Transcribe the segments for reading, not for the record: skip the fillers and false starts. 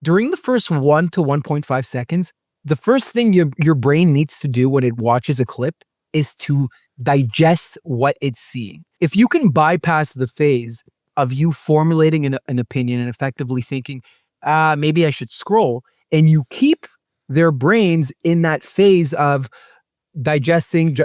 during the first 1 to 1.5 seconds, the first thing your brain needs to do when it watches a clip is to digest what it's seeing. If you can bypass the phase of you formulating an opinion and effectively thinking, maybe I should scroll, and you keep their brains in that phase of digesting.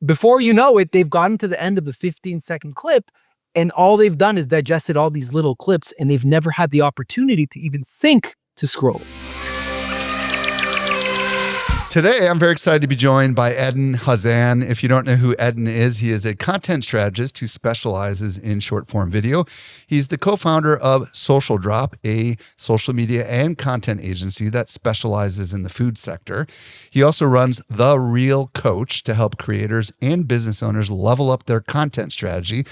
Before you know it, they've gotten to the end of the 15-second clip, and all they've done is digested all these little clips, and they've never had the opportunity to even think to scroll. Today, I'm very excited to be joined by Eden Hazan. If you don't know who Eden is, he is a content strategist who specializes in short form video. He's the co-founder of Social Drop, a social media and content agency that specializes in the food sector. He also runs The Real Coach to help creators and business owners level up their content strategy.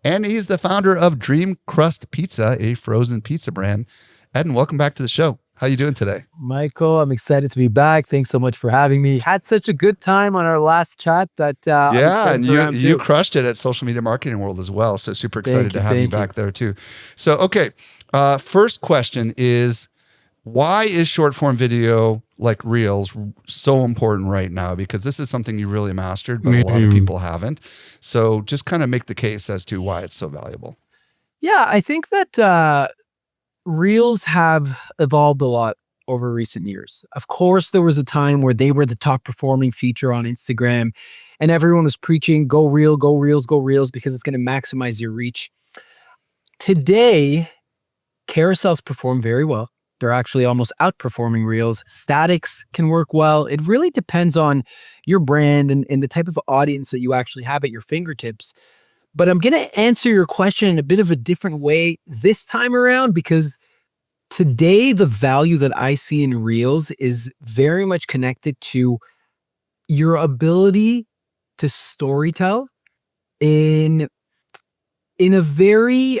And he's the founder of Dream Crust Pizza, a frozen pizza brand. Eden, welcome back to the show. How you doing today? Michael, I'm excited to be back. Thanks so much for having me. Had such a good time on our last chat that yeah, and you crushed it at Social Media Marketing World as well. So super excited to have you back there too. So, okay, first question is, why is short form video like Reels so important right now? Because this is something you really mastered, but a lot of people haven't. So just kind of make the case as to why it's so valuable. Yeah, I think that Reels have evolved a lot over recent years. Of course, there was a time where they were the top performing feature on Instagram and everyone was preaching, go Reel, go Reels, go Reels, because it's going to maximize your reach. Today, carousels perform very well. They're actually almost outperforming Reels. Statics can work well. It really depends on your brand and the type of audience that you actually have at your fingertips. But I'm going to answer your question in a bit of a different way this time around, because today the value that I see in Reels is very much connected to your ability to storytell in a very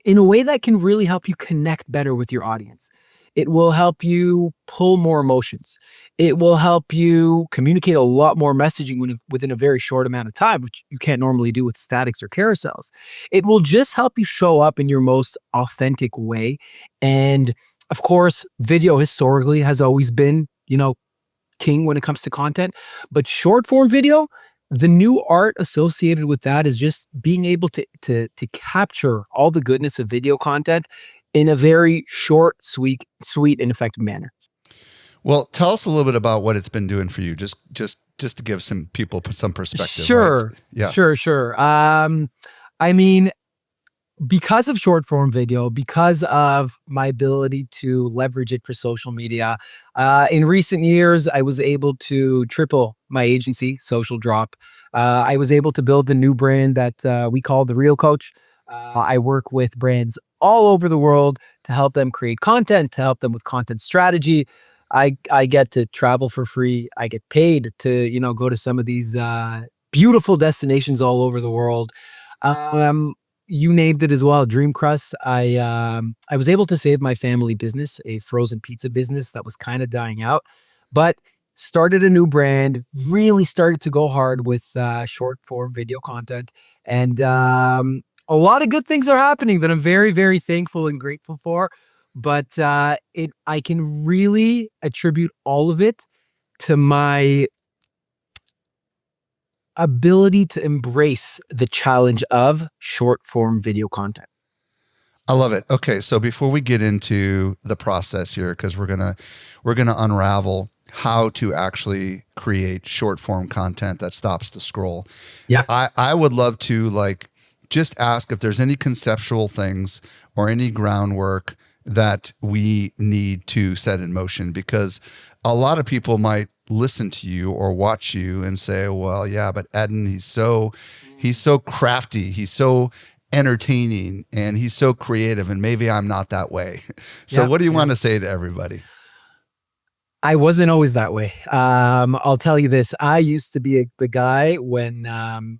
in a way that can really help you connect better with your audience. It will help you pull more emotions. It will help you communicate a lot more messaging within a very short amount of time, which you can't normally do with statics or carousels. It will just help you show up in your most authentic way. And of course, video historically has always been, king when it comes to content, but short form video, the new art associated with that is just being able to capture all the goodness of video content in a very short, sweet, and effective manner. Well, tell us a little bit about what it's been doing for you, just to give some people some perspective. Sure. Right? Yeah. Sure. I mean, because of short form video, because of my ability to leverage it for social media, in recent years, I was able to triple my agency, Social Drop. I was able to build a new brand that we call The Real Coach. I work with brands all over the world to help them create content, to help them with content strategy. I get to travel for free. I get paid to, go to some of these beautiful destinations all over the world. You named it as well, Dream Crust. I was able to save my family business, a frozen pizza business that was kind of dying out, but started a new brand, really started to go hard with short form video content. And a lot of good things are happening that I'm very, very thankful and grateful for. But I can really attribute all of it to my ability to embrace the challenge of short form video content. I love it. Okay, so before we get into the process here, because we're gonna unravel how to actually create short form content that stops the scroll. Yeah, I would love to just ask if there's any conceptual things or any groundwork that we need to set in motion, because a lot of people might listen to you or watch you and say, well, yeah, but Eden, he's so crafty, he's so entertaining, and he's so creative, and maybe I'm not that way. So what do you want to say to everybody? I wasn't always that way. I'll tell you this. I used to be the guy when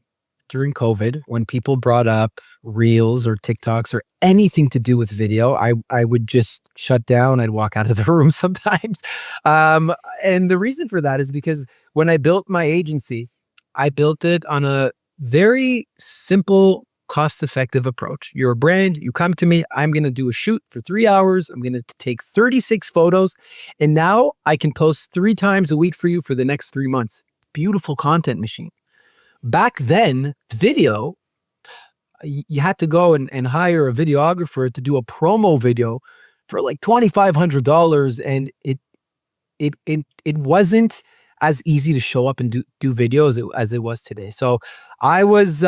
during COVID, when people brought up Reels or TikToks or anything to do with video, I would just shut down. I'd walk out of the room sometimes. And the reason for that is because when I built my agency, I built it on a very simple cost-effective approach. You're a brand, you come to me, I'm going to do a shoot for 3 hours. I'm going to take 36 photos, and now I can post 3 times a week for you for the next 3 months. Beautiful content machine. Back then, video, you had to go and hire a videographer to do a promo video for like $2,500, and it wasn't as easy to show up and do videos as it was today. So I was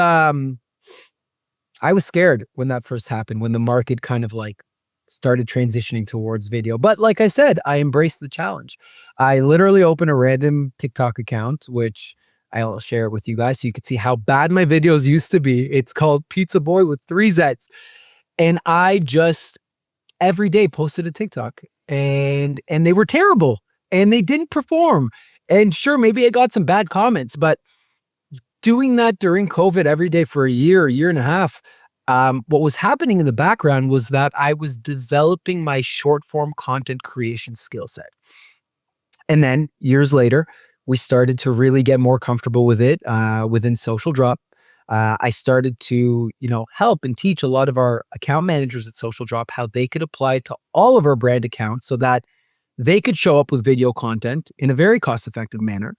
scared when that first happened, when the market kind of like started transitioning towards video. But like I said, I embraced the challenge. I literally opened a random TikTok account, which I'll share it with you guys so you can see how bad my videos used to be. It's called Pizza Boy with 3 Zs. And I just every day posted a TikTok, and they were terrible and they didn't perform. And sure, maybe I got some bad comments, but doing that during COVID every day for a year and a half, what was happening in the background was that I was developing my short form content creation skill set. And then years later, we started to really get more comfortable with it within Social Drop. I started to, help and teach a lot of our account managers at Social Drop how they could apply to all of our brand accounts so that they could show up with video content in a very cost-effective manner.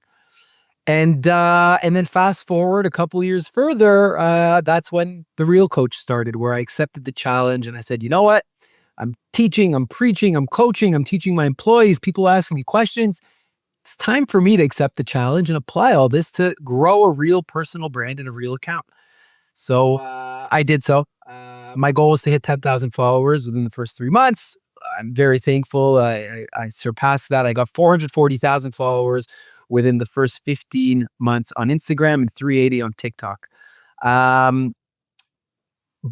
And then fast forward a couple years further, that's when the Real Coach started, where I accepted the challenge and I said, you know what? I'm teaching, I'm preaching, I'm coaching, I'm teaching my employees, people asking me questions. It's time for me to accept the challenge and apply all this to grow a real personal brand and a real account. So I did so. My goal was to hit 10,000 followers within the first 3 months. I'm very thankful. I surpassed that. I got 440,000 followers within the first 15 months on Instagram and 380 on TikTok. But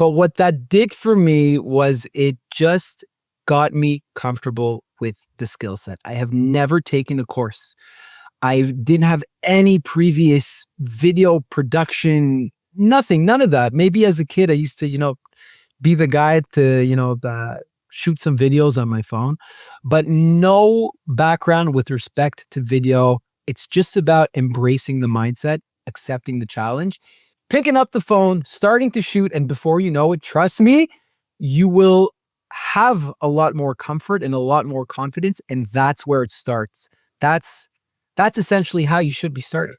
what that did for me was it just got me comfortable with the skill set. I have never taken a course. I didn't have any previous video production, nothing, none of that. Maybe as a kid, I used to, be the guy to, shoot some videos on my phone, but no background with respect to video. It's just about embracing the mindset, accepting the challenge, picking up the phone, starting to shoot, and before you know it, trust me, you will have a lot more comfort and a lot more confidence, and that's where it starts. That's essentially how you should be starting.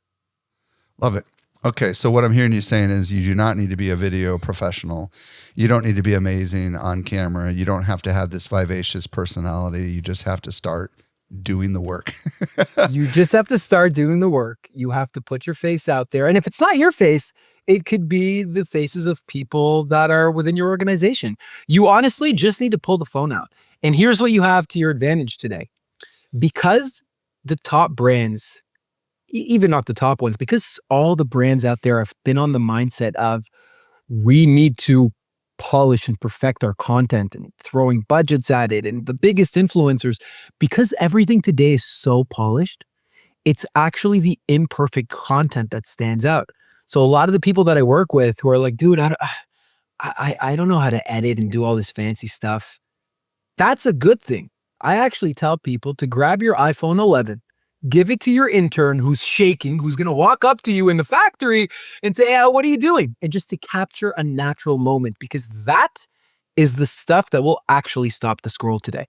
Love it. Okay, so what I'm hearing you saying is you do not need to be a video professional. You don't need to be amazing on camera. You don't have to have this vivacious personality. You just have to start doing the work. You just have to start doing the work. You have to put your face out there. And if it's not your face, it could be the faces of people that are within your organization. You honestly just need to pull the phone out. And here's what you have to your advantage today. Because the top brands, even not the top ones, because all the brands out there have been on the mindset of we need to polish and perfect our content and throwing budgets at it, and the biggest influencers, because everything today is so polished, it's actually the imperfect content that stands out. So a lot of the people that I work with who are like, dude, I don't know how to edit and do all this fancy stuff. That's a good thing. I actually tell people to grab your iPhone 11, give it to your intern who's shaking, who's going to walk up to you in the factory and say, hey, what are you doing? And just to capture a natural moment, because that is the stuff that will actually stop the scroll today.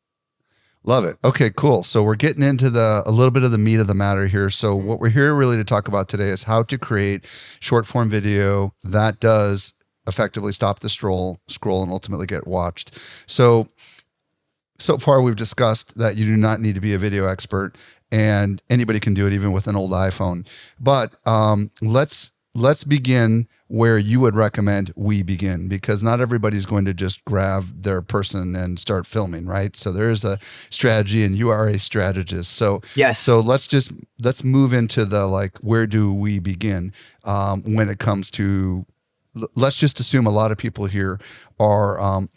Love it. Okay, cool. So we're getting into a little bit of the meat of the matter here. So what we're here really to talk about today is how to create short form video that does effectively stop the scroll and ultimately get watched. So far we've discussed that you do not need to be a video expert and anybody can do it even with an old iPhone. But let's begin where you would recommend we begin, because not everybody's going to just grab their person and start filming, right? So there is a strategy and you are a strategist. So yes. So let's move into the where do we begin when it comes to, let's just assume a lot of people here are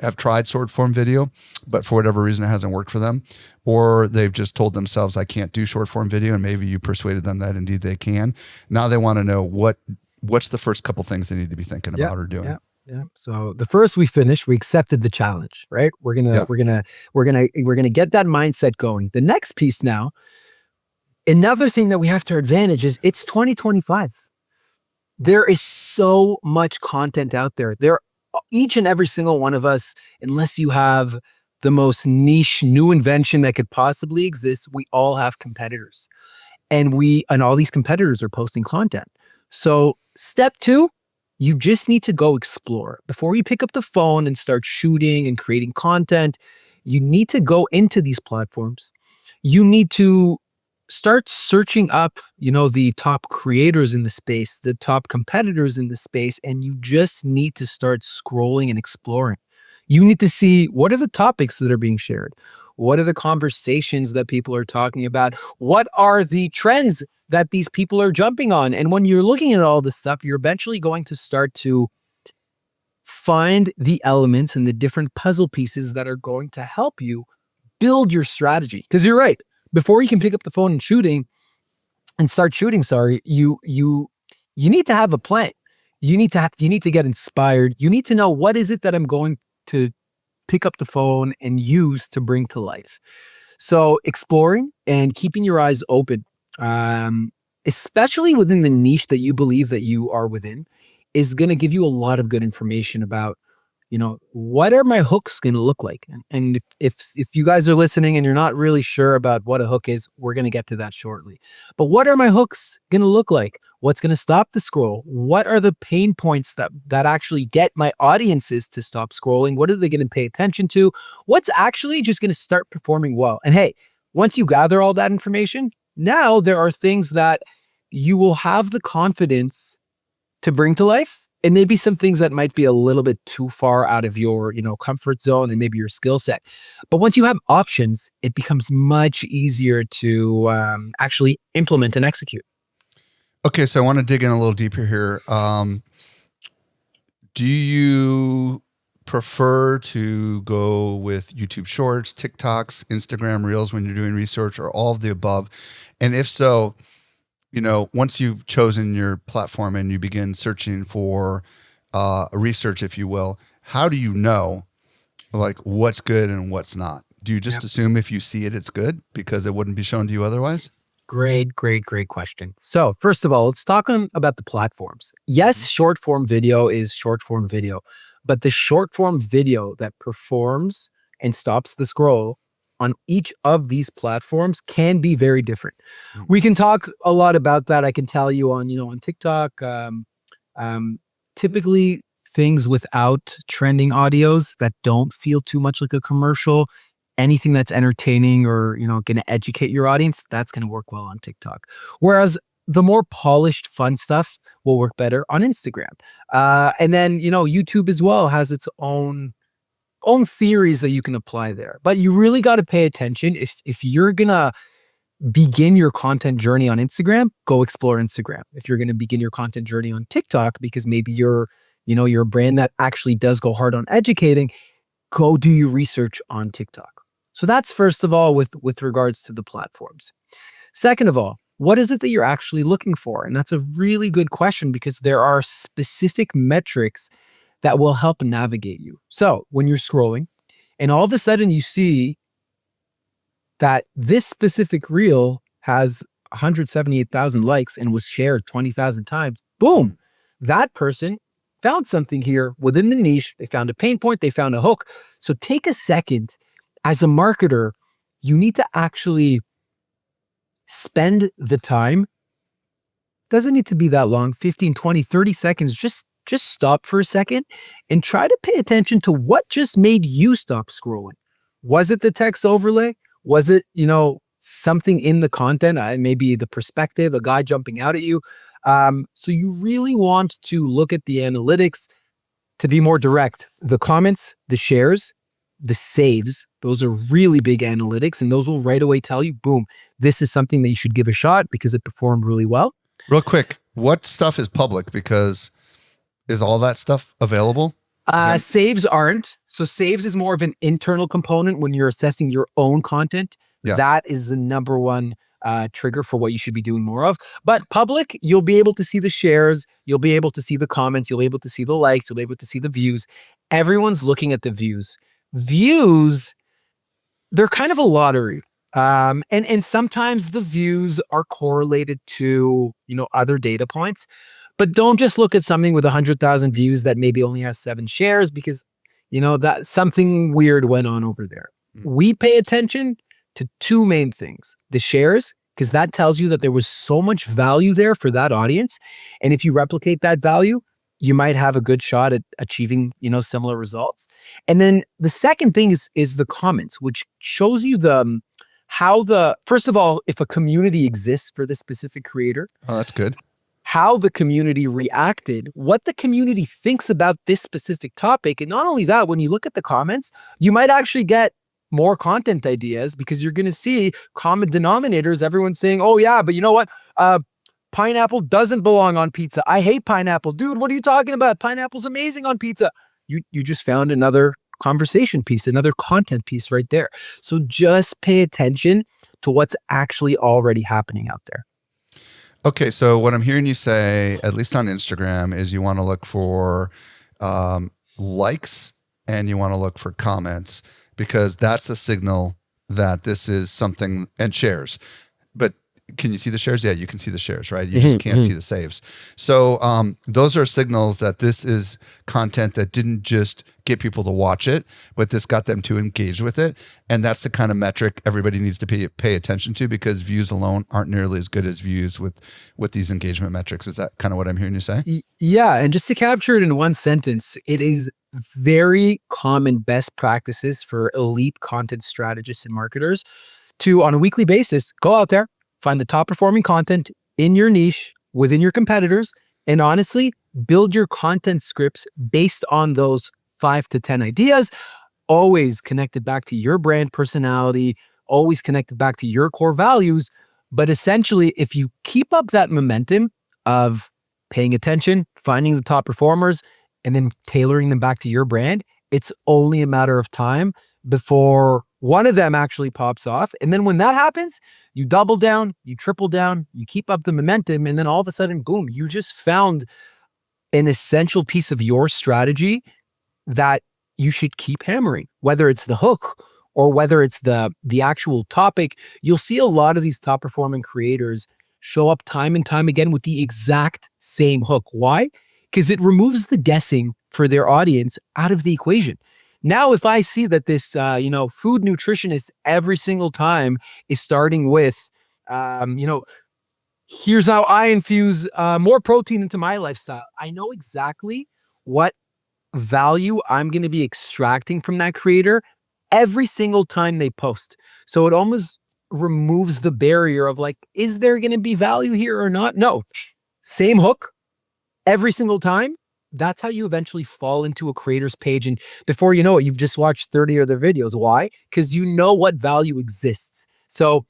have tried short form video, but for whatever reason it hasn't worked for them, or they've just told themselves I can't do short form video, and maybe you persuaded them that indeed they can. Now they want to know what's the first couple things they need to be thinking about or doing. Yeah. So the first we finished, we accepted the challenge, right? We're gonna get that mindset going. The next piece now, another thing that we have to our advantage is it's 2025. There is so much content out there. Each and every single one of us, unless you have the most niche new invention that could possibly exist, we all have competitors. And all these competitors are posting content. So step two, you just need to go explore. Before you pick up the phone and start shooting and creating content, you need to go into these platforms. You need to start searching up, the top creators in the space, the top competitors in the space, and you just need to start scrolling and exploring. You need to see, what are the topics that are being shared? What are the conversations that people are talking about? What are the trends that these people are jumping on? And when you're looking at all this stuff, you're eventually going to start to find the elements and the different puzzle pieces that are going to help you build your strategy. Because you're right. Before you can pick up the phone and start shooting, you need to have a plan. You need to get inspired. You need to know, what is it that I'm going to pick up the phone and use to bring to life. So exploring and keeping your eyes open, especially within the niche that you believe that you are within, is going to give you a lot of good information about, what are my hooks going to look like? And if you guys are listening and you're not really sure about what a hook is, we're going to get to that shortly. But what are my hooks going to look like? What's going to stop the scroll? What are the pain points that actually get my audiences to stop scrolling? What are they going to pay attention to? What's actually just going to start performing well? And hey, once you gather all that information, now there are things that you will have the confidence to bring to life. And maybe some things that might be a little bit too far out of your, comfort zone and maybe your skill set. But once you have options, it becomes much easier to actually implement and execute. Okay, so I want to dig in a little deeper here. Do you prefer to go with YouTube Shorts, TikToks, Instagram Reels when you're doing research, or all of the above? And if so, once you've chosen your platform and you begin searching for research, if you will, how do you know like what's good and what's not? Do you just assume if you see it, it's good because it wouldn't be shown to you otherwise? Great question. So first of all, let's talk about the platforms. Yes, short form video is short form video, but the short form video that performs and stops the scroll on each of these platforms can be very different. We can talk a lot about that. I can tell you on TikTok, typically things without trending audios that don't feel too much like a commercial, anything that's entertaining or, going to educate your audience, that's going to work well on TikTok. Whereas the more polished, fun stuff will work better on Instagram. And then, YouTube as well has its own theories that you can apply there. But you really got to pay attention. If you're going to begin your content journey on Instagram, go explore Instagram. If you're going to begin your content journey on TikTok, because maybe you're a brand that actually does go hard on educating, go do your research on TikTok. So that's first of all with regards to the platforms. Second of all, what is it that you're actually looking for? And that's a really good question because there are specific metrics that will help navigate you. So when you're scrolling and all of a sudden you see that this specific reel has 178,000 likes and was shared 20,000 times, boom, that person found something here within the niche. They found a pain point, they found a hook. So take a second. As a marketer, you need to actually spend the time. Doesn't need to be that long, 15, 20, 30 seconds. Just stop for a second and try to pay attention to what just made you stop scrolling. Was it the text overlay? Was it, something in the content? Maybe the perspective, a guy jumping out at you. So you really want to look at the analytics to be more direct. The comments, the shares, the saves, those are really big analytics, and those will right away tell you, boom, this is something that you should give a shot because it performed really well. Real quick, what stuff is public? Because is all that stuff available? Saves aren't. So saves is more of an internal component when you're assessing your own content. Yeah. That is the number one trigger for what you should be doing more of. But public, you'll be able to see the shares, you'll be able to see the comments, you'll be able to see the likes, you'll be able to see the views. Everyone's looking at the views. Views, they're kind of a lottery. And sometimes the views are correlated to, other data points. But don't just look at something with 100,000 views that maybe only has 7 shares because, that something weird went on over there. We pay attention to 2 main things: the shares, because that tells you that there was so much value there for that audience. And if you replicate that value, you might have a good shot at achieving, similar results. And then the second thing is the comments, which shows you first of all, if a community exists for this specific creator. Oh, that's good. How the community reacted, what the community thinks about this specific topic. And not only that, when you look at the comments, you might actually get more content ideas because you're going to see common denominators. Everyone's saying, oh yeah, but you know what? Pineapple doesn't belong on pizza. I hate pineapple. Dude, what are you talking about? Pineapple's amazing on pizza. You just found another conversation piece, another content piece right there. So just pay attention to what's actually already happening out there. Okay, so what I'm hearing you say, at least on Instagram, is you want to look for likes and you want to look for comments, because that's a signal that this is something, and shares. But can you see the shares? Yeah, you can see the shares, right? You just can't see the saves. So those are signals that this is content that didn't just get people to watch it, but this got them to engage with it. And that's the kind of metric everybody needs to pay attention to, because views alone aren't nearly as good as views with these engagement metrics. Is that kind of what I'm hearing you say? Yeah. And just to capture it in one sentence, it is very common best practices for elite content strategists and marketers to, on a weekly basis, go out there, find the top performing content in your niche within your competitors, and honestly, build your content scripts based on those 5 to 10 ideas, always connected back to your brand personality, always connected back to your core values. But essentially, if you keep up that momentum of paying attention, finding the top performers, and then tailoring them back to your brand, it's only a matter of time before one of them actually pops off. And then when that happens, you double down, you triple down, you keep up the momentum, and then all of a sudden, boom, you just found an essential piece of your strategy that you should keep hammering, whether it's the hook or whether it's the actual topic. You'll see a lot of these top performing creators show up time and time again with the exact same hook. Why? Because it removes the guessing for their audience out of the equation. Now, if I see that this, food nutritionist every single time is starting with, here's how I infuse more protein into my lifestyle, I know exactly what value I'm going to be extracting from that creator every single time they post. So it almost removes the barrier of like, is there going to be value here or not? No, same hook every single time. That's how you eventually fall into a creator's page. And before you know it, you've just watched 30 of their videos. Why? Because you know what value exists. So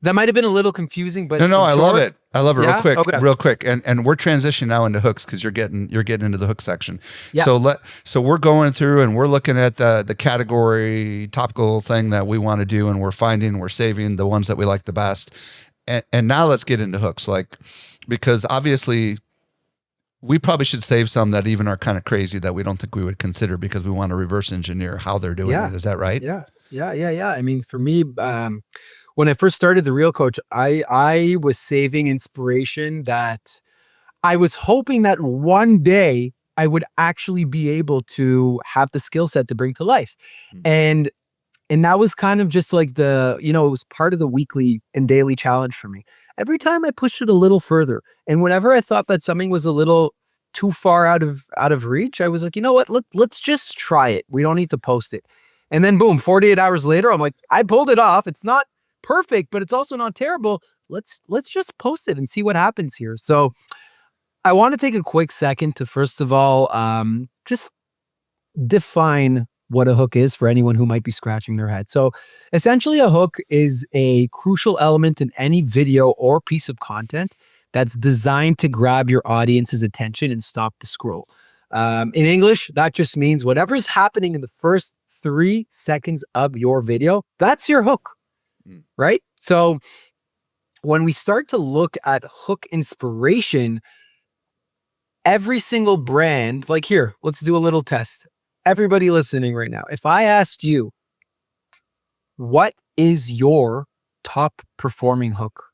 that might have been a little confusing, but no, I love it. I love it. Yeah? Real quick. And we're transitioning now into hooks, because you're getting into the hook section. Yeah. So we're going through and we're looking at the category topical thing that we want to do, and we're saving the ones that we like the best. And now let's get into hooks, because obviously we probably should save some that even are kind of crazy that we don't think we would consider, because we want to reverse engineer how they're doing it. Is that right? Yeah. I mean, for me, when I first started The Real Coach, I was saving inspiration that I was hoping that one day I would actually be able to have the skill set to bring to life. And that was kind of just like it was part of the weekly and daily challenge for me. Every time I pushed it a little further, and whenever I thought that something was a little too far out of reach, I was like, you know what? Let's just try it. We don't need to post it. And then boom, 48 hours later, I'm like, I pulled it off. It's not perfect, but it's also not terrible. Let's just post it and see what happens here. So I want to take a quick second to, first of all, just define what a hook is for anyone who might be scratching their head. So essentially, a hook is a crucial element in any video or piece of content that's designed to grab your audience's attention and stop the scroll. In English, that just means whatever's happening in the first 3 seconds of your video, that's your hook, right? So when we start to look at hook inspiration, every single brand, like here, let's do a little test. Everybody listening right now, if I asked you, what is your top performing hook?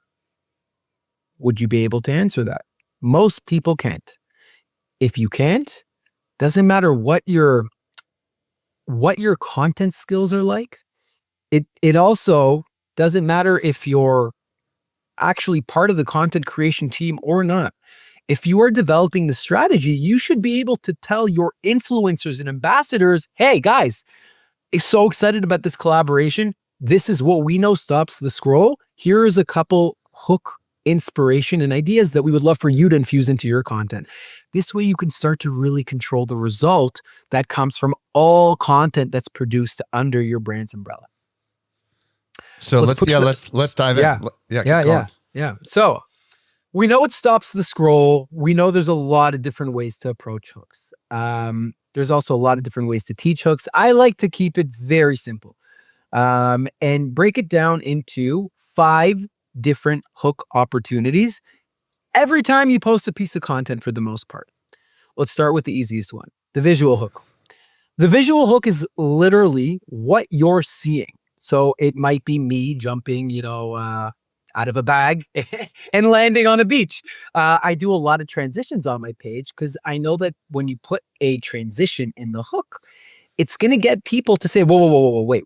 Would you be able to answer that? Most people can't. If you can't, doesn't matter what your content skills are like. It also doesn't matter if you're actually part of the content creation team or not. If you are developing the strategy, you should be able to tell your influencers and ambassadors, hey guys, I'm so excited about this collaboration. This is what we know stops the scroll. Here is a couple hook inspiration and ideas that we would love for you to infuse into your content. This way you can start to really control the result that comes from all content that's produced under your brand's umbrella. So let's dive Yeah. in. Keep going. Yeah. So we know it stops the scroll. We know there's a lot of different ways to approach hooks. There's also a lot of different ways to teach hooks. I like to keep it very simple and break it down into 5 different hook opportunities every time you post a piece of content for the most part. Let's start with the easiest one, the visual hook. The visual hook is literally what you're seeing. So it might be me jumping, out of a bag and landing on a beach. I do a lot of transitions on my page because I know that when you put a transition in the hook, it's going to get people to say, whoa, wait.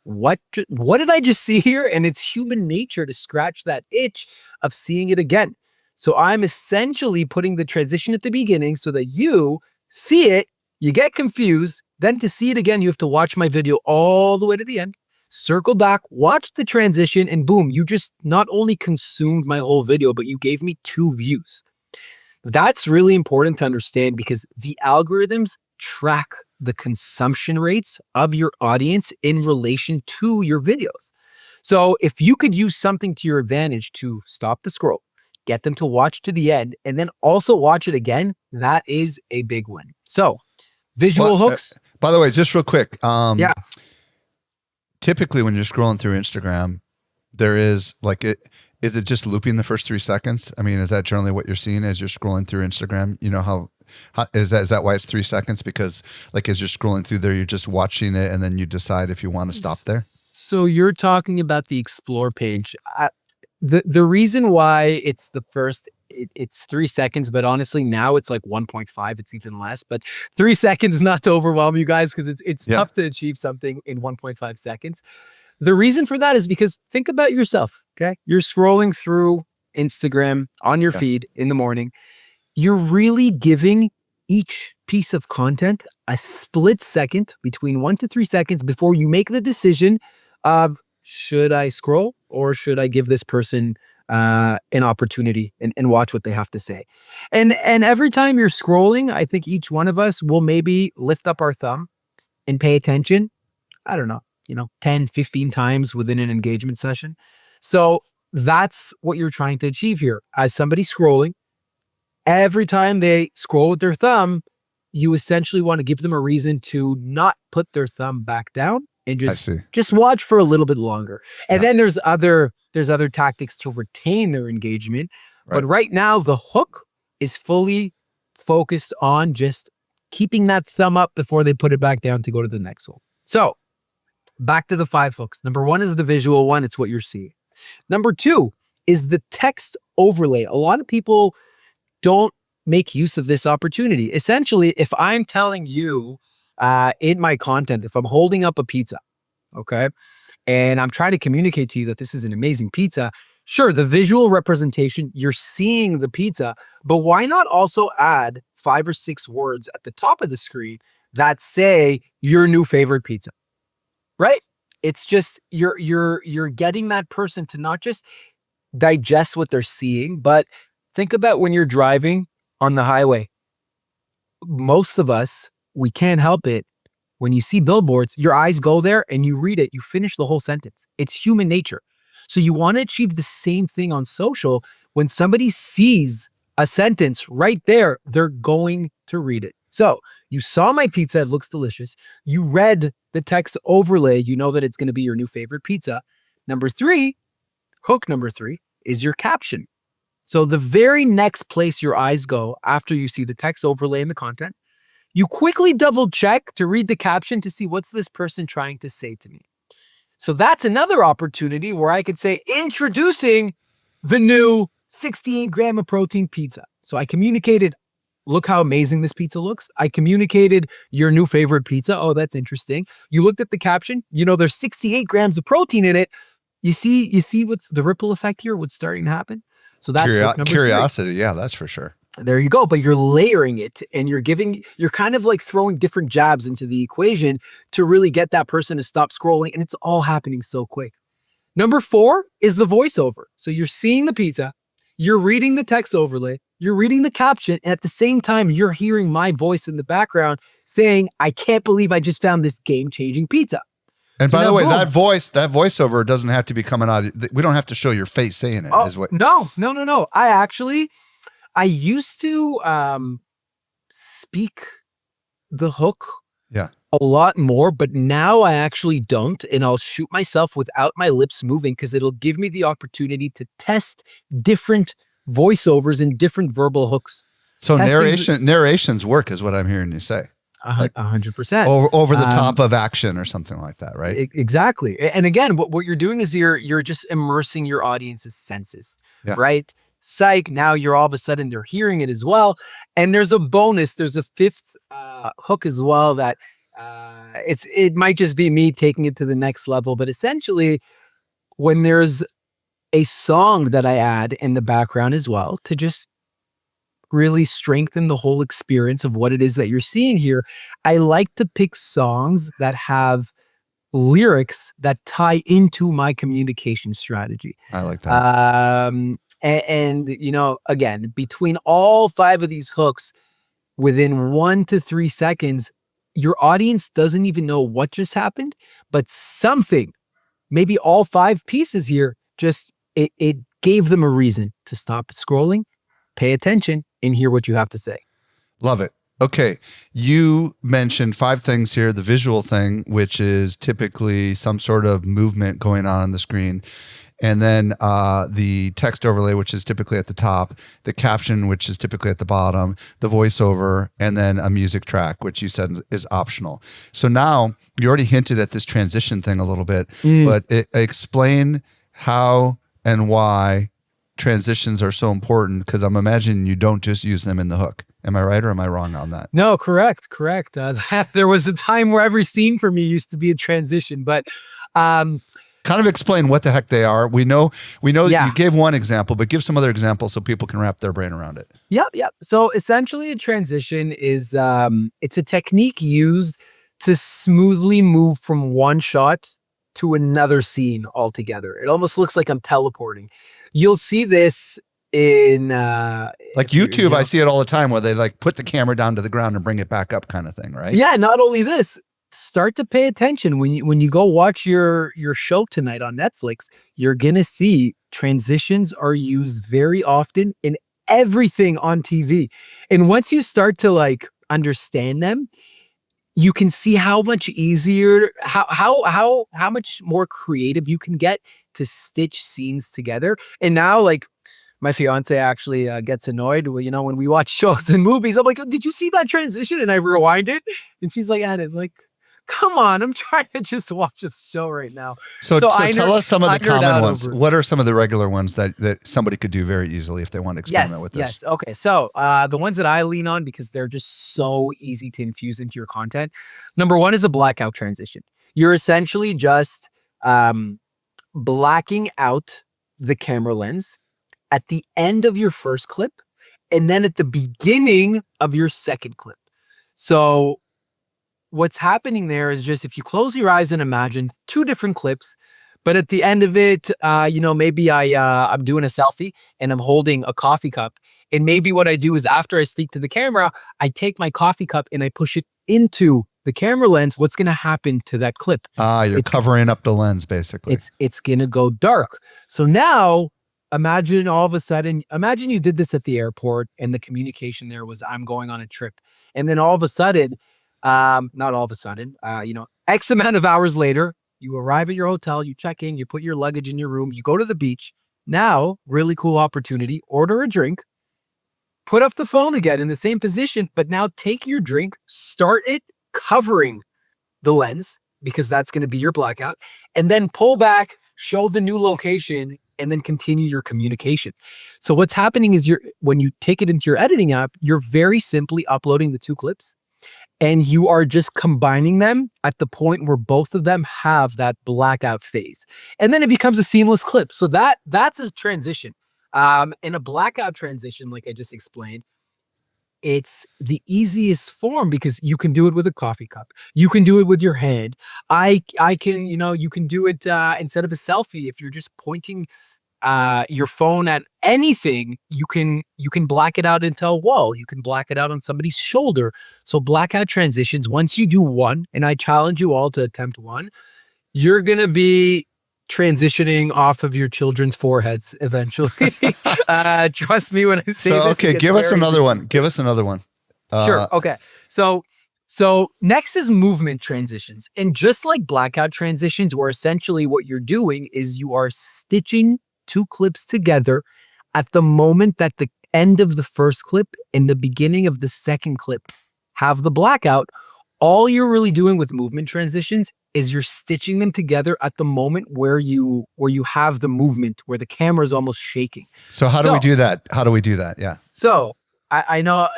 What did I just see here? And it's human nature to scratch that itch of seeing it again. So I'm essentially putting the transition at the beginning so that you see it, you get confused, then to see it again, you have to watch my video all the way to the end, circle back, watch the transition, and boom, you just not only consumed my whole video, but you gave me 2 views. That's really important to understand because the algorithms track the consumption rates of your audience in relation to your videos. So if you could use something to your advantage to stop the scroll, get them to watch to the end, and then also watch it again, that is a big win. So visual hooks. By the way, just real quick. Yeah. Typically when you're scrolling through Instagram, there is is it just looping the first 3 seconds? I mean, is that generally what you're seeing as you're scrolling through Instagram? You know how is that why it's 3 seconds? Because as you're scrolling through there, you're just watching it and then you decide if you want to stop there. So you're talking about the explore page. The reason why it's the first, it's 3 seconds, but honestly now it's like 1.5. It's even less, but 3 seconds, not to overwhelm you guys, because it's tough to achieve something in 1.5 seconds. The reason for that is because think about yourself, okay? You're scrolling through Instagram on your feed in the morning. You're really giving each piece of content a split second, between 1 to 3 seconds, before you make the decision of should I scroll or should I give this person an opportunity and watch what they have to say. And every time you're scrolling, I think each one of us will maybe lift up our thumb and pay attention. I don't know, 10, 15 times within an engagement session. So that's what you're trying to achieve here. As somebody scrolling, every time they scroll with their thumb, you essentially want to give them a reason to not put their thumb back down and just watch for a little bit longer. And then there's other tactics to retain their engagement. Right. But right now, the hook is fully focused on just keeping that thumb up before they put it back down to go to the next one. So back to the 5 hooks. Number 1 is the visual one. It's what you're seeing. Number 2 is the text overlay. A lot of people don't make use of this opportunity. Essentially, if I'm telling you in my content, if I'm holding up a pizza, okay, and I'm trying to communicate to you that this is an amazing pizza, sure, the visual representation, you're seeing the pizza, but why not also add 5 or 6 words at the top of the screen that say your new favorite pizza, right? It's just you're getting that person to not just digest what they're seeing, but think about when you're driving on the highway. Most of us, we can't help it. When you see billboards, your eyes go there and you read it, you finish the whole sentence. It's human nature. So you want to achieve the same thing on social. When somebody sees a sentence right there, they're going to read it. So you saw my pizza, it looks delicious. You read the text overlay, you know that it's going to be your new favorite pizza. Hook number 3 is your caption. So the very next place your eyes go after you see the text overlay in the content, you quickly double check to read the caption to see what's this person trying to say to me. So that's another opportunity where I could say, introducing the new 16 gram of protein pizza. So I communicated look how amazing this pizza looks. I communicated your new favorite pizza. Oh, that's interesting. You looked at the caption. You know, there's 68 grams of protein in it. You see what's the ripple effect here? What's starting to happen? So that's hook number 3. Curiosity. Yeah, that's for sure. There you go. But you're layering it and you're kind of like throwing different jabs into the equation to really get that person to stop scrolling. And it's all happening so quick. Number 4 is the voiceover. So you're seeing the pizza, you're reading the text overlay, you're reading the caption, and at the same time, you're hearing my voice in the background saying, I can't believe I just found this game-changing pizza. And So by the now, way, boom. that voiceover doesn't have to be coming out. We don't have to show your face saying it. Oh, Is what? no. I used to speak the hook Yeah. a lot more, but now I actually don't, and I'll shoot myself without my lips moving because it'll give me the opportunity to test different voiceovers and different verbal hooks. So Testing's- narrations work is what I'm hearing you say. Like 100%. over the top of action or something like that, right? Exactly. And again, what you're doing is you're just immersing your audience's senses, Yeah. right? Psych. Now you're all of a sudden they're hearing it as well. And there's a bonus. There's a 5th hook as well that it might just be me taking it to the next level. But essentially, when there's a song that I add in the background as well to just really strengthen the whole experience of what it is that you're seeing here, I like to pick songs that have lyrics that tie into my communication strategy. I like that. And you know, again, between all 5 of these hooks, within 1 to 3 seconds, your audience doesn't even know what just happened, but something, maybe all 5 pieces here, just it gave them a reason to stop scrolling, pay attention, and hear what you have to say. Love it. Okay. You mentioned 5 things here. The visual thing, which is typically some sort of movement going on the screen. And then the text overlay, which is typically at the top, the caption, which is typically at the bottom, the voiceover, and then a music track, which you said is optional. So now you already hinted at this transition thing a little bit, but explain how and why transitions are so important, because I'm imagining you don't just use them in the hook. Am I right or am I wrong on that? No, correct. There was a time where every scene for me used to be a transition, but Kind of explain what the heck they are. We know that Yeah. you gave one example, but give some other examples so people can wrap their brain around it. Yep. So essentially a transition is it's a technique used to smoothly move from one shot to another scene altogether. It almost looks like I'm teleporting. You'll see this in Like YouTube, I see it all the time where they like put the camera down to the ground and bring it back up kind of thing, right? Yeah, not only this, start to pay attention when you go watch your show tonight on Netflix, you're going to see transitions are used very often in everything on TV. And once you start to like understand them, you can see how much easier, how much more creative you can get to stitch scenes together. And now, like, my fiance actually gets annoyed when, when we watch shows and movies. I'm like, did you see that transition? And I rewind it, and she's like, "Adam, like, come on, I'm trying to just watch this show right now." So tell us some of the I nerd common out ones. over it. What are some of the regular ones that somebody could do very easily if they want to experiment with this? Yes. Okay. So the ones that I lean on because they're just so easy to infuse into your content. Number 1 is a blackout transition. You're essentially just blacking out the camera lens at the end of your first clip and then at the beginning of your second clip. So what's happening there is just if you close your eyes and imagine 2 different clips, but at the end of it, maybe I'm doing a selfie and I'm holding a coffee cup. And maybe what I do is after I speak to the camera, I take my coffee cup and I push it into the camera lens. What's going to happen to that clip? You're covering up the lens, basically. It's going to go dark. So now imagine you did this at the airport and the communication there was, I'm going on a trip. And then all of a sudden, not all of a sudden, X amount of hours later, you arrive at your hotel, you check in, you put your luggage in your room, you go to the beach. Now, really cool opportunity, order a drink, put up the phone again in the same position, but now take your drink, start it covering the lens because that's going to be your blackout, and then pull back, show the new location, and then continue your communication. So what's happening is when you take it into your editing app, you're very simply uploading the two clips and you are just combining them at the point where both of them have that blackout phase. And then it becomes a seamless clip. So that's a transition. In a blackout transition, like I just explained, it's the easiest form because you can do it with a coffee cup. You can do it with your hand. I can, you can do it instead of a selfie. If you're just pointing your phone at anything, you can black it out into a wall. You can black it out on somebody's shoulder. So blackout transitions, once you do one, and I challenge you all to attempt one, you're gonna be transitioning off of your children's foreheads eventually. Trust me when I say So, this. okay, give us another one. Give us another one. Sure. Okay. So next is movement transitions. And just like blackout transitions, where essentially what you're doing is you are stitching two clips together at the moment that the end of the first clip and the beginning of the second clip have the blackout. All you're really doing with movement transitions is you're stitching them together at the moment where you have the movement, where the camera is almost shaking. So how do we do that? How do we do that? Yeah. So I know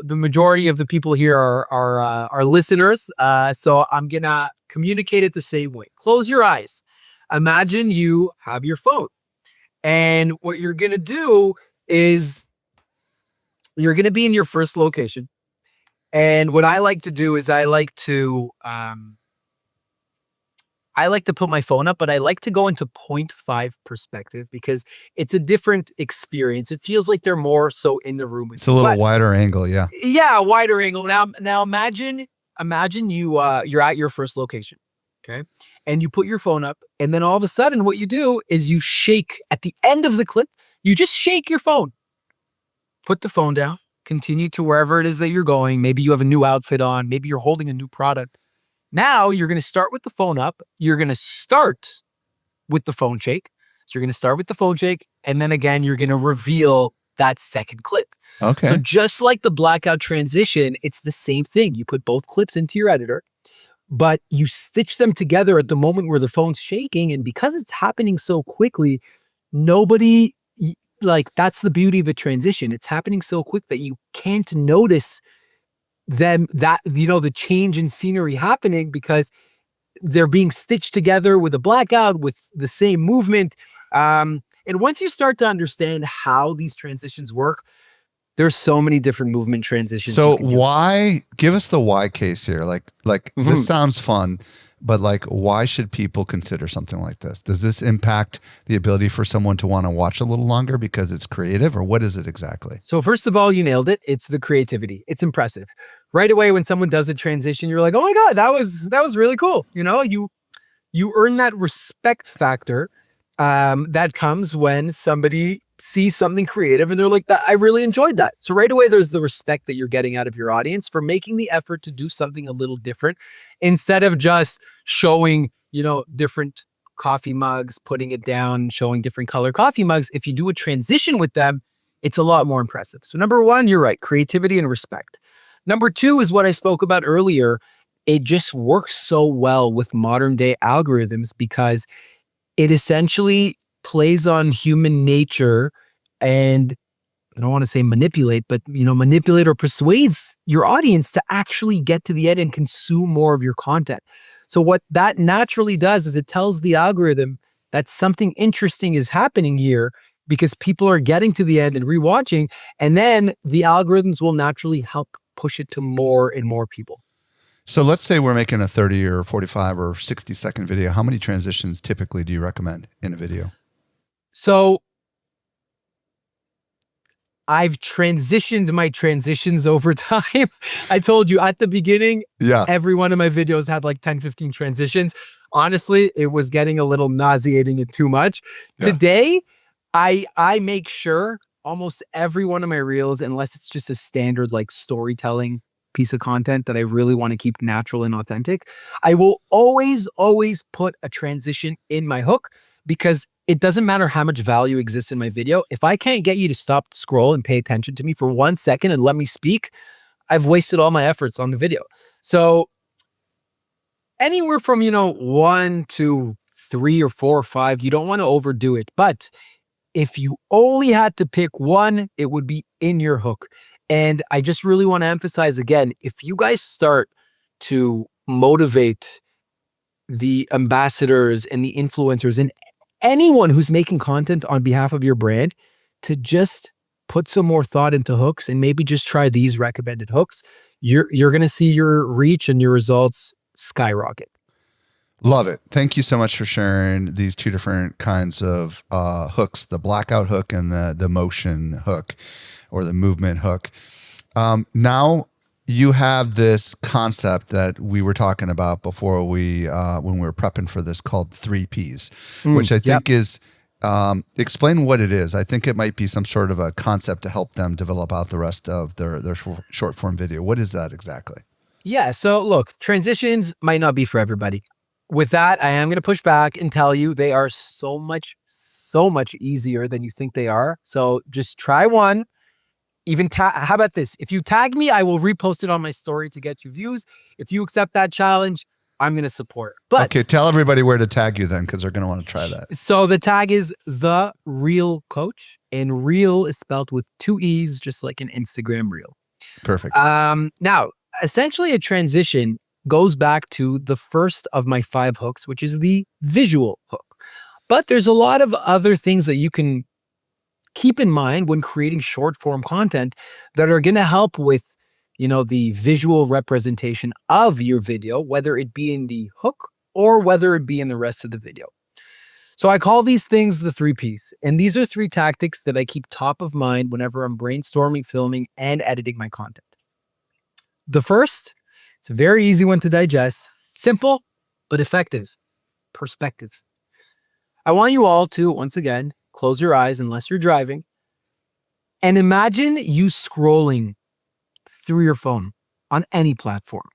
the majority of the people here are listeners. So I'm gonna communicate it the same way. Close your eyes. Imagine you have your phone, and what you're gonna do is you're gonna be in your first location. And what I like to do is I like to put my phone up, but I like to go into 0.5 perspective because it's a different experience. It feels like they're more so in the room with It's a you. little But wider angle. Yeah. yeah, wider angle. Now imagine you're at your first location, okay? And you put your phone up, and then all of a sudden what you do is you shake at the end of the clip. You just shake your phone. Put the phone down, continue to wherever it is that you're going. Maybe you have a new outfit on, maybe you're holding a new product. Now you're going to start with the phone up. You're going to start with the phone shake. So you're going to start with the phone shake. And then again, you're going to reveal that second clip. Okay. So just like the blackout transition, it's the same thing. You put both clips into your editor, but you stitch them together at the moment where the phone's shaking. And because it's happening so quickly, that's the beauty of a transition. It's happening so quick that you can't notice the change in scenery happening because they're being stitched together with a blackout with the same movement. And once you start to understand how these transitions work, there's so many different movement transitions. So give us the why case here. Like this sounds fun, but like, why should people consider something like this? Does this impact the ability for someone to want to watch a little longer because it's creative, or what is it exactly? So first of all, you nailed it. It's the creativity. It's impressive. Right away, when someone does a transition, you're like, oh my God, that was really cool. You earn that respect factor that comes when somebody sees something creative and they're like, that I really enjoyed that. So right away, there's the respect that you're getting out of your audience for making the effort to do something a little different instead of just showing, different coffee mugs, putting it down, showing different color coffee mugs. If you do a transition with them, it's a lot more impressive. So number one, you're right, creativity and respect. Number two is what I spoke about earlier. It just works so well with modern day algorithms because it essentially plays on human nature and I don't want to say manipulate, but manipulate or persuades your audience to actually get to the end and consume more of your content. So what that naturally does is it tells the algorithm that something interesting is happening here because people are getting to the end and rewatching, and then the algorithms will naturally help push it to more and more people. So let's say we're making a 30 or 45 or 60-second video. How many transitions typically do you recommend in a video? So I've transitioned my transitions over time. I told you at the beginning, every one of my videos had like 10, 15 transitions. Honestly, it was getting a little nauseating and too much. Yeah. Today, I make sure almost every one of my reels, unless it's just a standard like storytelling piece of content that I really want to keep natural and authentic, I will always put a transition in my hook because it doesn't matter how much value exists in my video. If I can't get you to stop the scroll and pay attention to me for 1 second and let me speak, I've wasted all my efforts on the video. So anywhere from, 1 to 3 or 4 or 5. You don't want to overdo it. But if you only had to pick one, it would be in your hook. And I just really want to emphasize again, if you guys start to motivate the ambassadors and the influencers and anyone who's making content on behalf of your brand to just put some more thought into hooks and maybe just try these recommended hooks, you're going to see your reach and your results skyrocket. Love it. Thank you so much for sharing these two different kinds of hooks, the blackout hook and the motion hook or the movement hook. Now you have this concept that we were talking about before when we were prepping for this called 3 Ps, which I think is, explain what it is. I think it might be some sort of a concept to help them develop out the rest of their short form video. What is that exactly? Yeah. So look, transitions might not be for everybody. With that, I am going to push back and tell you they are so much easier than you think they are. So just try one. Even how about this? If you tag me, I will repost it on my story to get you views. If you accept that challenge, I'm going to support. But okay, tell everybody where to tag you then, because they're going to want to try that. So the tag is The Real Coach, and real is spelled with 2 E's, just like an Instagram reel. Perfect. Now, essentially a transition goes back to the first of my 5 hooks, which is the visual hook. But there's a lot of other things that you can keep in mind when creating short form content that are going to help with, the visual representation of your video, whether it be in the hook or whether it be in the rest of the video. So I call these things the 3 Ps. And these are 3 tactics that I keep top of mind whenever I'm brainstorming, filming, and editing my content. The first, it's a very easy one to digest, simple, but effective. Perspective. I want you all to, once again, close your eyes unless you're driving, and imagine you scrolling through your phone on any platform.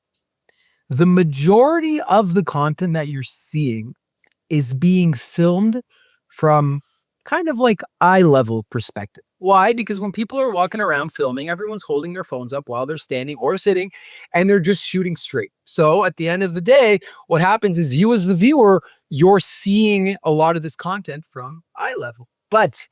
The majority of the content that you're seeing is being filmed from kind of like eye level perspective. Why? Because when people are walking around filming, everyone's holding their phones up while they're standing or sitting, and they're just shooting straight. So at the end of the day, what happens is you as the viewer, you're seeing a lot of this content from eye level. But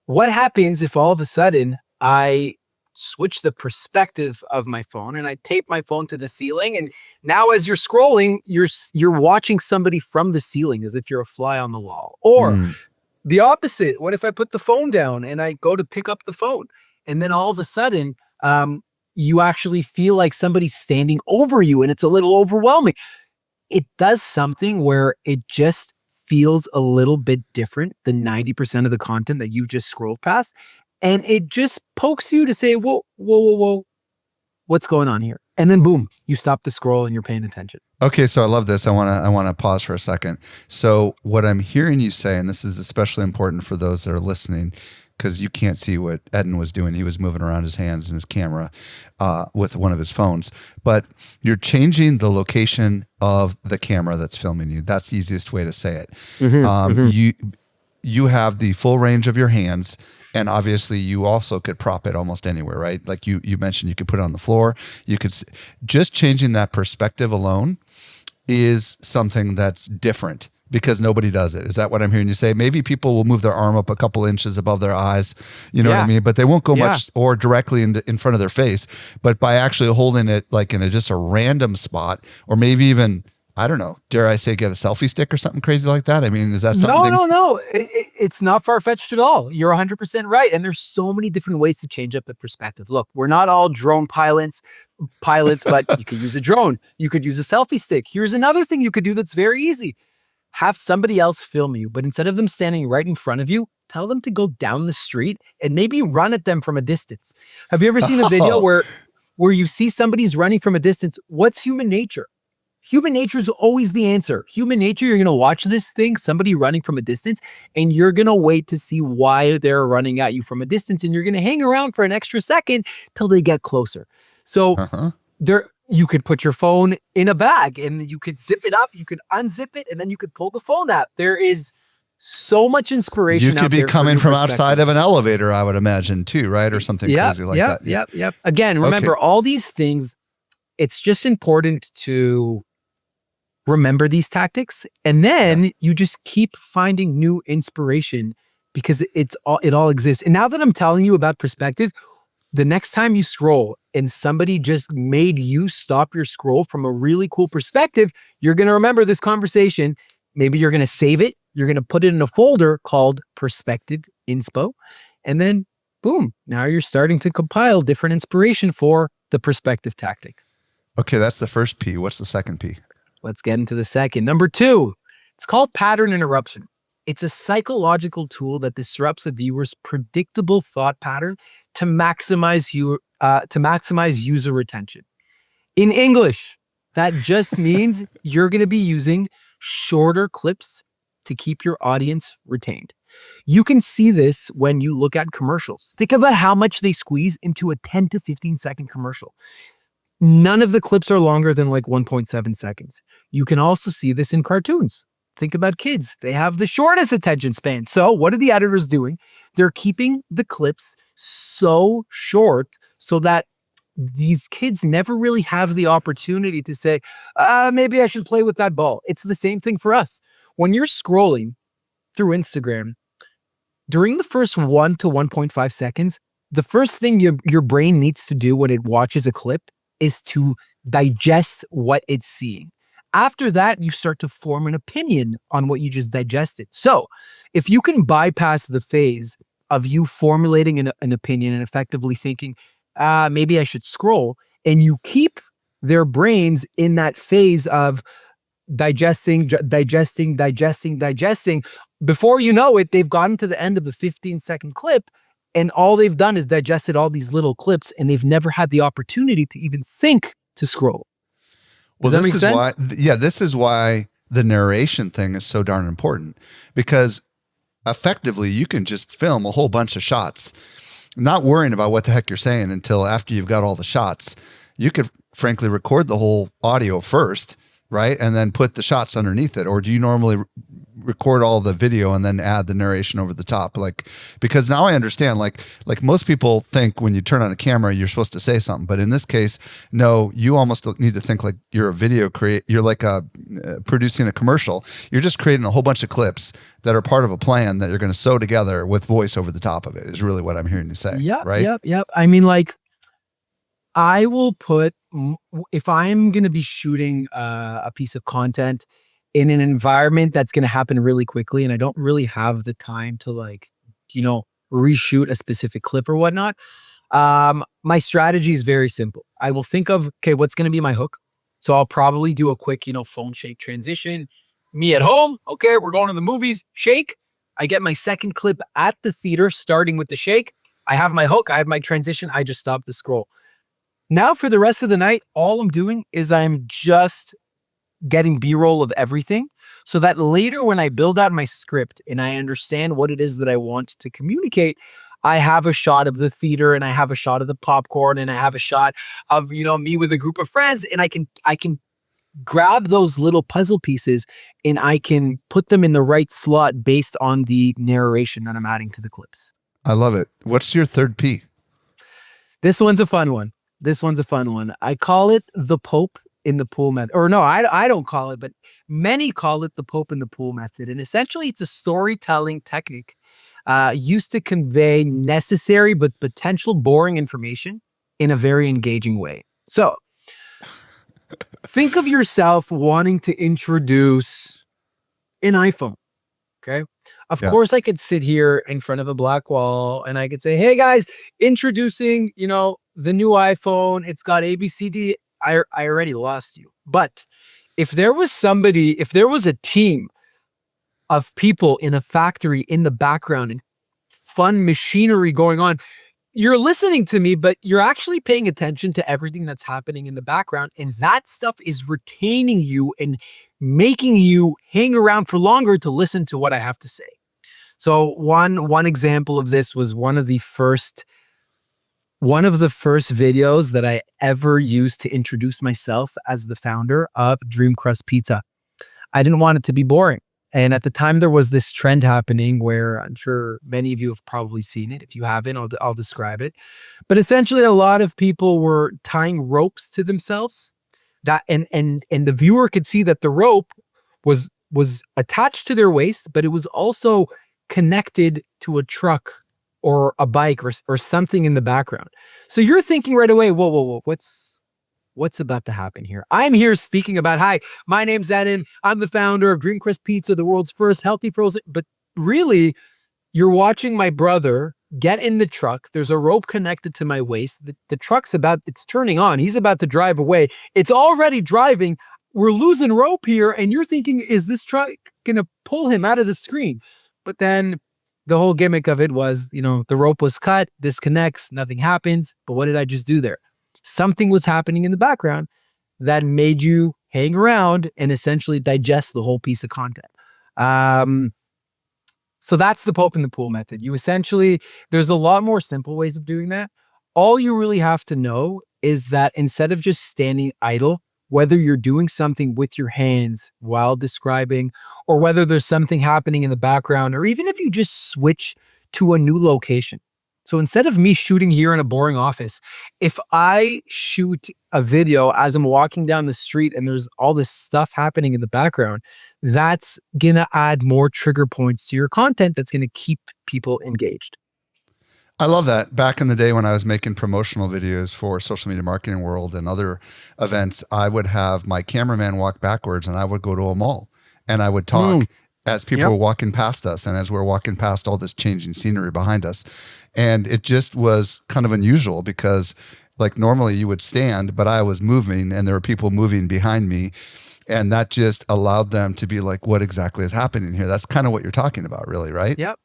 what happens if all of a sudden I switch the perspective of my phone and I tape my phone to the ceiling, and now as you're scrolling, you're watching somebody from the ceiling as if you're a fly on the wall? Or the opposite, what if I put the phone down and I go to pick up the phone, and then all of a sudden you actually feel like somebody's standing over you and it's a little overwhelming? It does something where it just feels a little bit different than 90% of the content that you just scrolled past. And it just pokes you to say, whoa, what's going on here? And then boom, you stop the scroll and you're paying attention. Okay, so I love this. I want to pause for a second. So what I'm hearing you say, and this is especially important for those that are listening, because you can't see what Eden was doing. He was moving around his hands and his camera with one of his phones. But you're changing the location of the camera that's filming you. That's the easiest way to say it. You have the full range of your hands, and obviously you also could prop it almost anywhere, right? Like you mentioned, you could put it on the floor. You could just changing that perspective alone is something that's different, because nobody does it. Is that what I'm hearing you say? Maybe people will move their arm up a couple inches above their eyes, you know what I mean? But they won't go much or directly in front of their face. But by actually holding it like in just a random spot, or maybe even, I don't know, dare I say, get a selfie stick or something crazy like that? I mean, is that something? No. It's not far-fetched at all. You're 100% right. And there's so many different ways to change up the perspective. Look, we're not all drone pilots, but you could use a drone. You could use a selfie stick. Here's another thing you could do that's very easy. Have somebody else film you, but instead of them standing right in front of you, tell them to go down the street and maybe run at them from a distance. Have you ever seen a video where you see somebody's running from a distance? What's human nature? Human nature is always the answer. Human nature, you're going to watch this thing, somebody running from a distance, and you're going to wait to see why they're running at you from a distance, and you're going to hang around for an extra second till they get closer. So you could put your phone in a bag and you could zip it up, you could unzip it, and then you could pull the phone out. There is so much inspiration. You could be coming from outside of an elevator, I would imagine, too, right? Or something crazy like that. Yep. Again, remember all these things, it's just important to remember these tactics, and then you just keep finding new inspiration because it all exists. And now that I'm telling you about perspective, the next time you scroll and somebody just made you stop your scroll from a really cool perspective, you're going to remember this conversation. Maybe you're going to save it. You're going to put it in a folder called Perspective Inspo. And then boom, now you're starting to compile different inspiration for the perspective tactic. Okay, that's the first P. What's the second P? Let's get into the second. Number 2, it's called pattern interruption. It's a psychological tool that disrupts a viewer's predictable thought pattern to maximize user retention. In English, that just means you're going to be using shorter clips to keep your audience retained. You can see this when you look at commercials. Think about how much they squeeze into a 10 to 15 second commercial. None of the clips are longer than like 1.7 seconds. You can also see this in cartoons. Think about kids. They have the shortest attention span. So what are the editors doing? They're keeping the clips so short so that these kids never really have the opportunity to say, maybe I should play with that ball. It's the same thing for us. When you're scrolling through Instagram, during the first 1 to 1.5 seconds, the first thing your brain needs to do when it watches a clip is to digest what it's seeing. After that, you start to form an opinion on what you just digested. So if you can bypass the phase of you formulating an opinion and effectively thinking, maybe I should scroll, and you keep their brains in that phase of digesting, before you know it, they've gotten to the end of a 15-second clip, and all they've done is digested all these little clips, and they've never had the opportunity to even think to scroll. Does that make sense? This is why the narration thing is so darn important, because effectively you can just film a whole bunch of shots, not worrying about what the heck you're saying until after you've got all the shots. You could frankly record the whole audio first, right? And then put the shots underneath it. Or do you normally record all the video and then add the narration over the top? Like, because now I understand, like most people think when you turn on a camera, you're supposed to say something. But in this case, no, you almost need to think like you're a video you're like producing a commercial. You're just creating a whole bunch of clips that are part of a plan that you're going to sew together with voice over the top of it, is really what I'm hearing you say. Right? Yep. I mean, like, I will put, if I'm going to be shooting a piece of content in an environment that's going to happen really quickly, and I don't really have the time to reshoot a specific clip or whatnot, my strategy is very simple. I will think of, okay, what's going to be my hook? So I'll probably do a quick, phone shake transition. Me at home. Okay, we're going to the movies. Shake. I get my second clip at the theater, starting with the shake. I have my hook. I have my transition. I just stop the scroll. Now for the rest of the night, all I'm doing is I'm just getting B-roll of everything so that later when I build out my script and I understand what it is that I want to communicate, I have a shot of the theater and I have a shot of the popcorn and I have a shot of, me with a group of friends, and I can grab those little puzzle pieces and I can put them in the right slot based on the narration that I'm adding to the clips. I love it. What's your third P? This one's a fun one. I call it the Pope in the pool method. Or no, I don't call it, but many call it the Pope in the pool method. And essentially, it's a storytelling technique used to convey necessary but potential boring information in a very engaging way. So think of yourself wanting to introduce an iPhone. Okay. Of course, I could sit here in front of a black wall and I could say, hey guys, introducing, the new iPhone. It's got ABCD. I already lost you. But if there was a team of people in a factory in the background and fun machinery going on, you're listening to me, but you're actually paying attention to everything that's happening in the background. And that stuff is retaining you and making you hang around for longer to listen to what I have to say. So one example of this was one of the first videos that I ever used to introduce myself as the founder of Dream Crust Pizza. I didn't want it to be boring. And at the time, there was this trend happening where I'm sure many of you have probably seen it. If you haven't, I'll describe it. But essentially, a lot of people were tying ropes to themselves that and the viewer could see that the rope was attached to their waist, but it was also connected to a truck or a bike or something in the background. So you're thinking right away, whoa, what's about to happen here? I'm here speaking about, hi, my name's Eden. I'm the founder of Dream Crisp Pizza, the world's first healthy frozen. But really, you're watching my brother get in the truck. There's a rope connected to my waist. The truck's it's turning on. He's about to drive away. It's already driving. We're losing rope here. And you're thinking, is this truck going to pull him out of the screen? But then the whole gimmick of it was, the rope was cut, disconnects, nothing happens. But what did I just do there? Something was happening in the background that made you hang around and essentially digest the whole piece of content. So that's the Pope in the pool method. There's a lot more simple ways of doing that. All you really have to know is that instead of just standing idle, whether you're doing something with your hands while describing, or whether there's something happening in the background, or even if you just switch to a new location. So instead of me shooting here in a boring office, if I shoot a video as I'm walking down the street and there's all this stuff happening in the background, that's gonna add more trigger points to your content that's gonna keep people engaged. I love that. Back in the day when I was making promotional videos for Social Media Marketing World and other events, I would have my cameraman walk backwards and I would go to a mall and I would talk as people were walking past us and as we're walking past all this changing scenery behind us. And it just was kind of unusual because like normally you would stand, but I was moving and there were people moving behind me. And that just allowed them to be like, what exactly is happening here? That's kind of what you're talking about, really, right? Yep.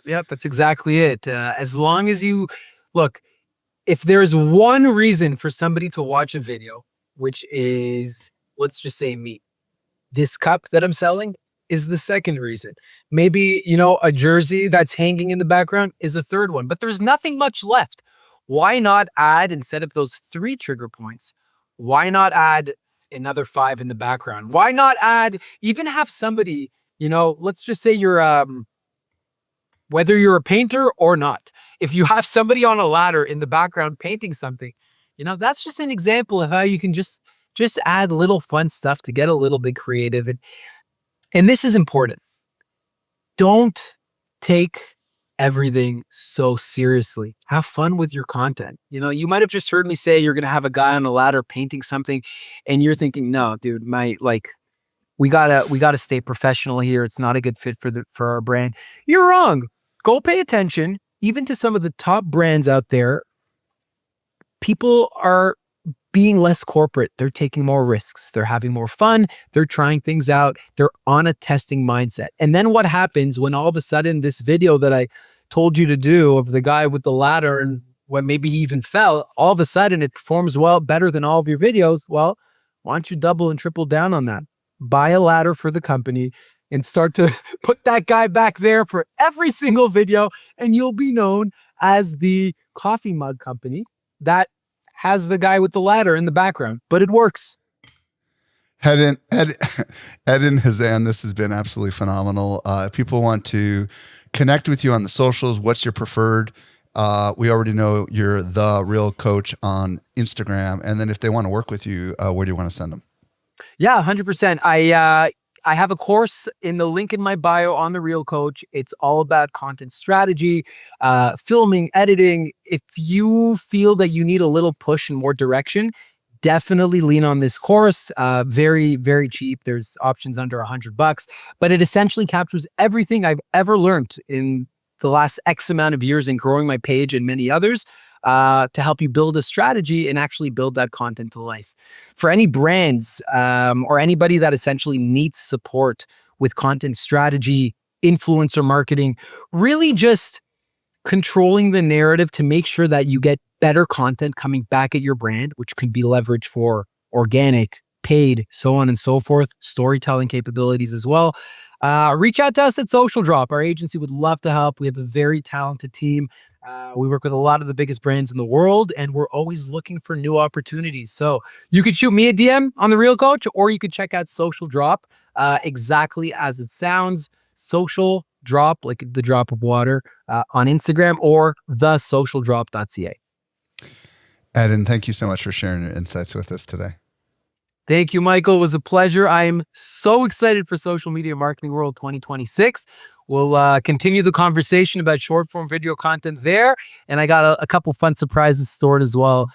That's exactly it. As long as look, if there's one reason for somebody to watch a video, which is, let's just say me, this cup that I'm selling is the second reason. Maybe, a jersey that's hanging in the background is a third one, but there's nothing much left. Why not add, instead of those 3 trigger points, why not add another 5 in the background? Why not even have somebody, let's just say whether you're a painter or not, if you have somebody on a ladder in the background painting something, that's just an example of how you can just add little fun stuff to get a little bit creative. And this is important. Don't take everything so seriously. Have fun with your content. You might have just heard me say you're going to have a guy on a ladder painting something and you're thinking, no, dude, we gotta stay professional here. It's not a good fit for our brand. You're wrong. Go pay attention. Even to some of the top brands out there, people are being less corporate. They're taking more risks. They're having more fun. They're trying things out. They're on a testing mindset. And then what happens when all of a sudden this video that I told you to do of the guy with the ladder and when maybe he even fell, all of a sudden it performs better than all of your videos. Well, why don't you double and triple down on that? Buy a ladder for the company and start to put that guy back there for every single video, and you'll be known as the coffee mug company that has the guy with the ladder in the background, but it works. Eden Hazan, this has been absolutely phenomenal. If people want to connect with you on the socials, what's your preferred? We already know you're the real coach on Instagram. And then if they want to work with you, where do you want to send them? Yeah, 100%. I have a course in the link in my bio on The Real Coach. It's all about content strategy, filming, editing. If you feel that you need a little push and more direction, definitely lean on this course. Very, very cheap. There's options under $100, but it essentially captures everything I've ever learned in the last X amount of years in growing my page and many others to help you build a strategy and actually build that content to life. For any brands or anybody that essentially needs support with content strategy, influencer marketing, really just controlling the narrative to make sure that you get better content coming back at your brand, which could be leveraged for organic, paid, so on and so forth, storytelling capabilities as well. Reach out to us at Social Drop. Our agency would love to help. We have a very talented team. We work with a lot of the biggest brands in the world, and we're always looking for new opportunities. So you could shoot me a DM on The Real Coach, or you could check out Social Drop, exactly as it sounds. Social Drop, like the drop of water, on Instagram, or thesocialdrop.ca. Eden, thank you so much for sharing your insights with us today. Thank you, Michael. It was a pleasure. I'm so excited for Social Media Marketing World 2026. We'll continue the conversation about short form video content there. And I got a couple fun surprises stored as well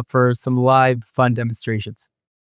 for some live fun demonstrations.